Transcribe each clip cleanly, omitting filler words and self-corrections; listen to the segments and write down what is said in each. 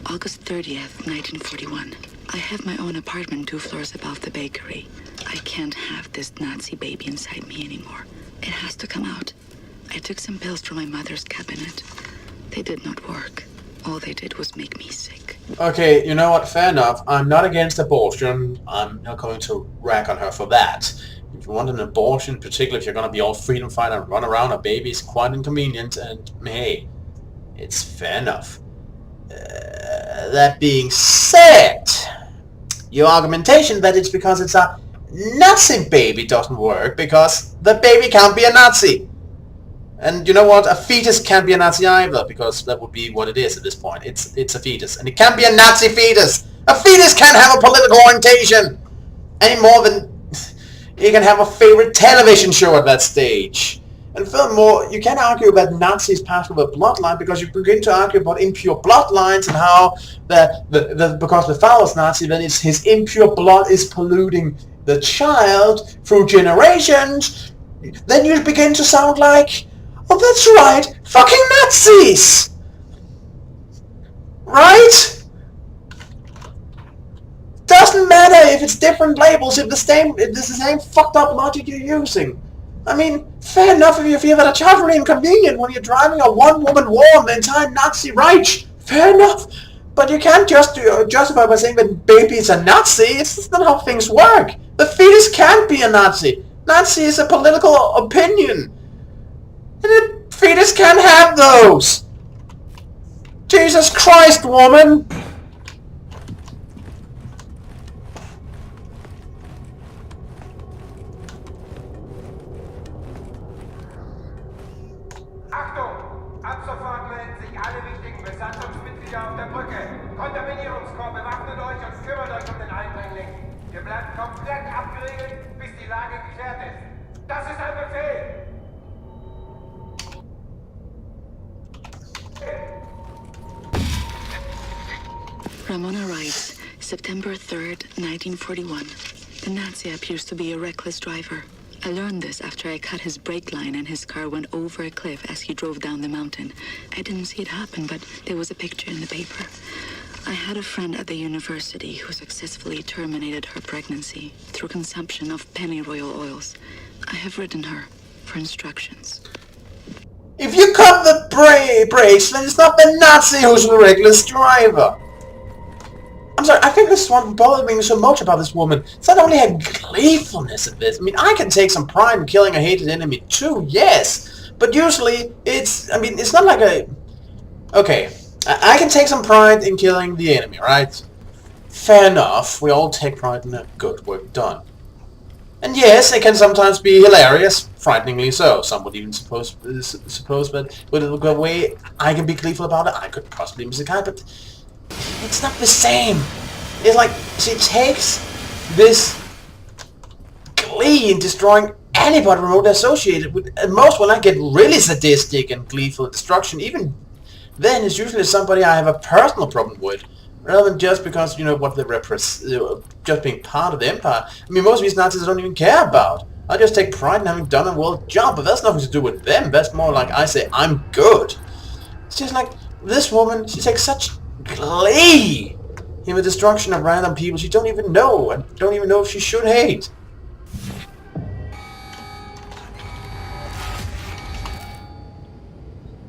August 30th, 1941. I have my own apartment 2 floors above the bakery. I can't have this Nazi baby inside me anymore. It has to come out. I took some pills from my mother's cabinet. They did not work. All they did was make me sick. Okay, you know what? Fair enough. I'm not against abortion. I'm not going to rag on her for that. If you want an abortion, particularly if you're going to be all freedom fighter and run around a baby, is quite inconvenient, and hey, it's fair enough. That being said, your argumentation that it's because it's a Nazi baby doesn't work, because the baby can't be a Nazi. And you know what? A fetus can't be a Nazi either, because that would be what it is at this point. It's a fetus. And it can't be a Nazi fetus! A fetus can't have a political orientation! Any more than you can have a favorite television show at that stage. And furthermore, you can't argue about Nazis passed with a bloodline, because you begin to argue about impure bloodlines and how because the father's Nazi, then it's his impure blood is polluting the child through generations. Then you begin to sound like, oh, that's right, fucking Nazis! Right? Doesn't matter if it's different labels, if it's the same fucked up logic you're using. I mean, fair enough if you feel that a child really inconvenient when you're driving a one-woman war on the entire Nazi Reich. Fair enough. But you can't just justify by saying that baby is a Nazi. It's not how things work. The fetus can't be a Nazi. Nazi is a political opinion. And a fetus can't have those. Jesus Christ, woman. Achtung! Ab sofort melden sich alle wichtigen Besatzungsmitglieder auf der Brücke. Kontaminierungskorps, bewaffnet euch und kümmert euch um den Eindringling. Ihr bleibt komplett abgeriegelt, bis die Lage geklärt ist. Das ist ein Befehl! Ramona writes, September 3rd, 1941. The Nazi appears to be a reckless driver. I learned this after I cut his brake line and his car went over a cliff as he drove down the mountain. I didn't see it happen, but there was a picture in the paper. I had a friend at the university who successfully terminated her pregnancy through consumption of pennyroyal oils. I have written her for instructions. If you cut the brakes, then it's not the Nazi who's the reckless driver. I'm sorry, I think this is what bothered me so much about this woman. It's not only her gleefulness of this. I mean, I can take some pride in killing a hated enemy too, yes. But usually, it's not like a... Okay, I can take some pride in killing the enemy, right? Fair enough, we all take pride in the good work done. And yes, it can sometimes be hilarious, frighteningly so. Some would even suppose that with a way I can be gleeful about it, I could possibly miss a guy, but... It's not the same. It's like she takes this glee in destroying anybody remotely associated with. At most, when I get really sadistic and gleeful at destruction, even then, it's usually somebody I have a personal problem with, rather than just because what they represent, just being part of the empire. I mean, most of these Nazis I don't even care about. I just take pride in having done a world job, but that's nothing to do with them. That's more like I say I'm good. It's just like this woman. She takes such glee in the destruction of random people she don't even know, and don't even know if she should hate.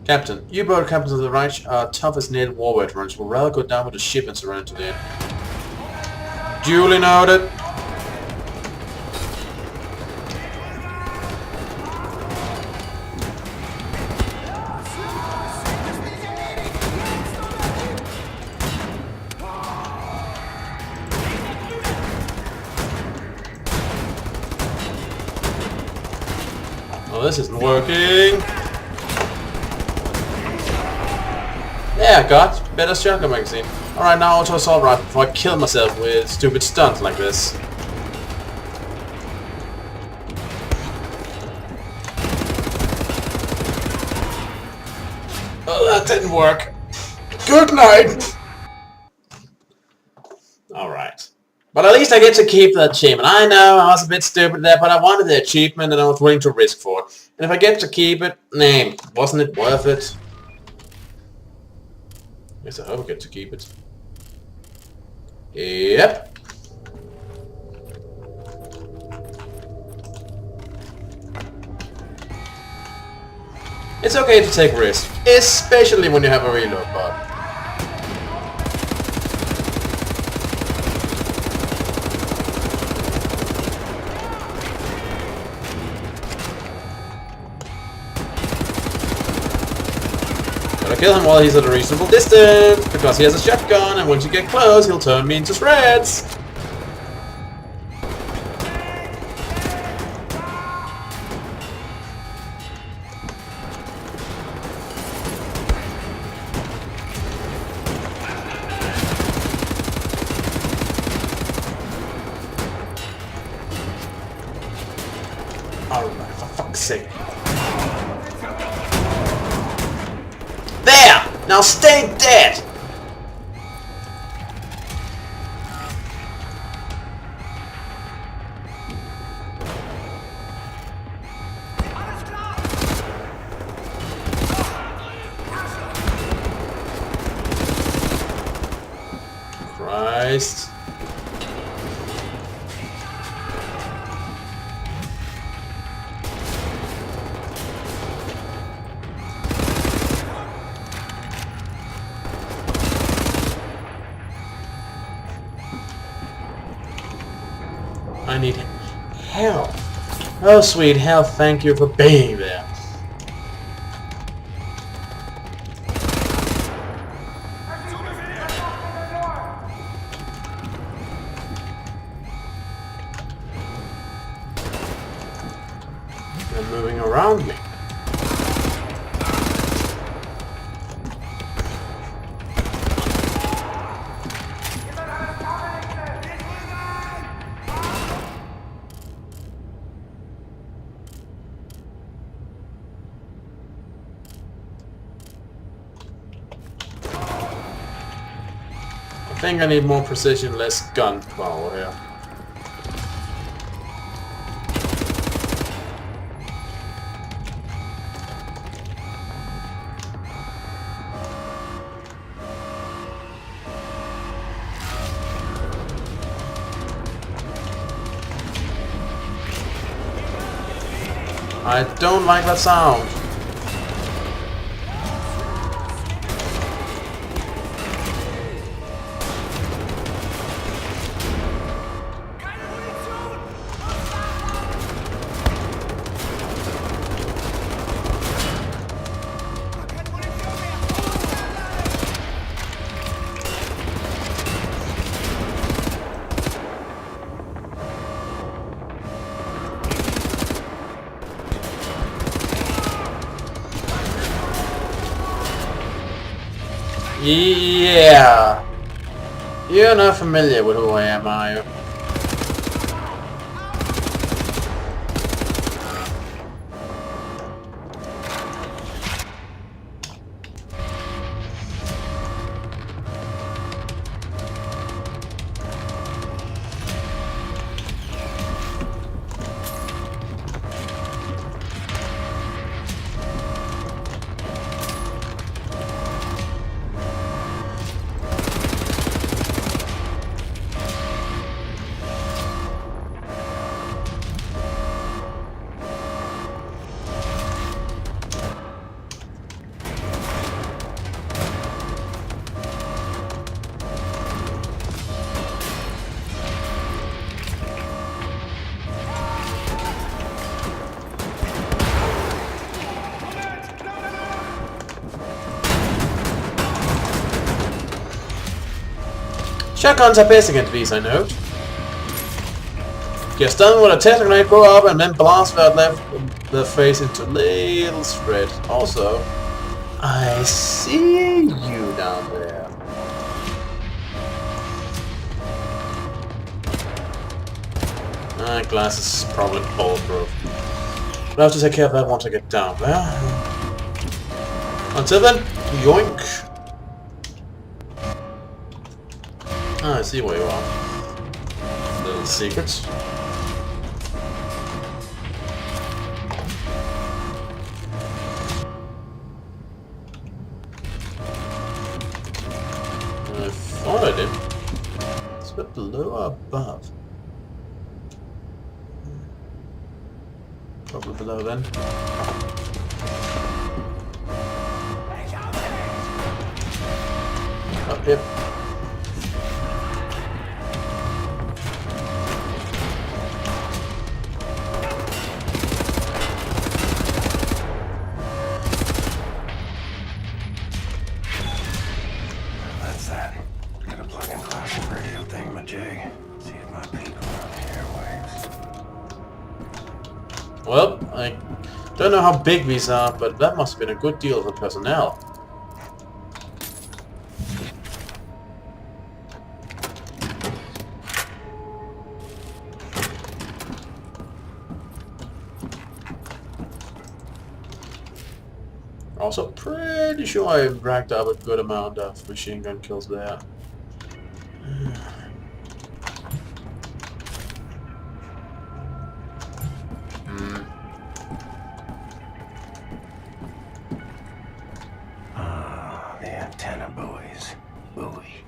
Captain, U-boat captains of the Reich are tough as nailed war veterans, will rather go down with the ship and surrender to the end. Duly noted. Oh, this isn't working. Yeah, I got better shotgun magazine. Alright, now auto assault rifle before I kill myself with stupid stunts like this. Oh, that didn't work. Good night. Alright. But at least I get to keep the achievement. I know I was a bit stupid there, but I wanted the achievement and I was willing to risk for it. And if I get to keep it, wasn't it worth it? Guess I hope I get to keep it. Yep. It's okay to take risks, especially when you have a reload button. Gotta kill him while he's at a reasonable distance, because he has a shotgun, and once you get close, he'll turn me into shreds. Alright, for fuck's sake. There! Now stay dead! Christ. I need help. Oh, sweet hell, thank you for being there. They're moving around me. I think I need more precision, less gun power here. I don't like that sound. Yeah. You're not familiar with who I am, are you? Shotguns are best against these, I know. Get stunned with a test grenade, go up and then blast that left the face into little spread. Also, I see you down there. Glass is probably bulletproof. But I have to take care of that once I get down there. Until then, yoink! I see where you are. Little secrets. I thought I did. It's a bit below or above? Probably below then. Up here. That's that. Gotta plug in classic radio thingamajig. See if my people are on the airwaves. Well, I don't know how big these are, but that must have been a good deal of the personnel. Also, pretty sure I racked up a good amount of machine gun kills there. The antenna buoys. Buoy.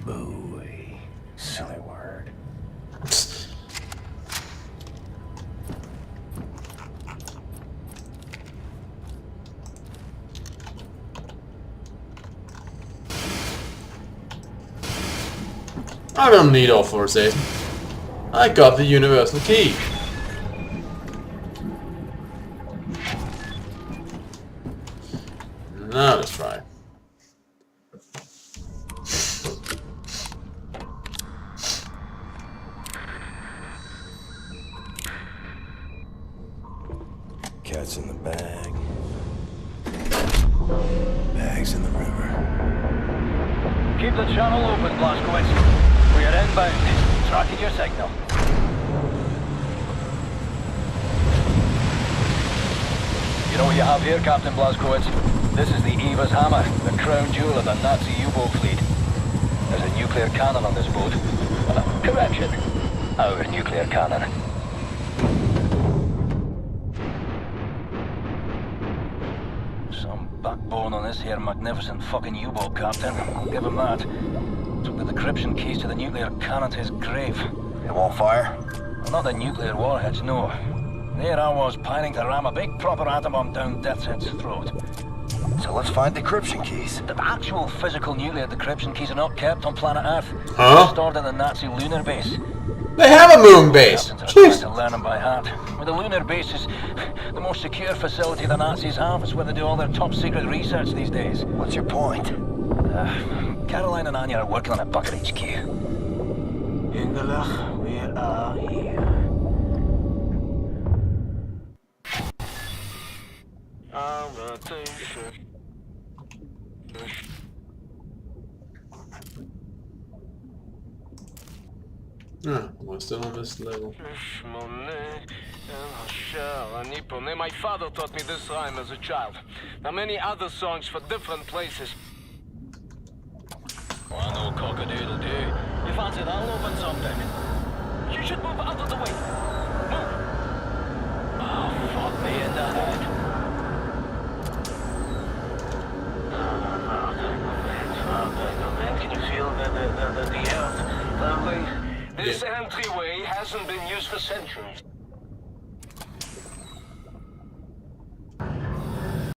Buoy. Silly word. I don't need authorization. I got the universal key. Now let's try. Cat's in the bag. Bag's in the river. Keep the channel open, Blazkowicz. We are inbound. Tracking your signal. You know what you have here, Captain Blazkowicz? This is the Eva's Hammer, the crown jewel of the Nazi U-boat fleet. There's a nuclear cannon on this boat. Correction. Our nuclear cannon. Some backbone on this here magnificent fucking U-boat, Captain. I'll give him that. Took the decryption keys to the nuclear cannon to his grave. It won't fire? Well, not the nuclear warheads, no. There I was, pining to ram a big proper atom bomb down Deathshead's throat. So let's find decryption keys. The actual physical nuclear decryption keys are not kept on planet Earth. Huh? They're stored at the Nazi lunar base. They have a moon base. Captains are trying Jeez. to learn them by heart. Well, the lunar base is the most secure facility the Nazis have. It's where they do all their top secret research these days. What's your point? Caroline and Anya are working on a bucket HQ. Engelach, we are here. Ah, we're still on this level. My father taught me this rhyme as a child. There are many other songs for different places. Well, no cock-a-doodle-doo. You fancy that'll open something? You should move out of the way. Move. Oh, fuck me in the head. Can you feel the earth? This entryway hasn't been used for centuries.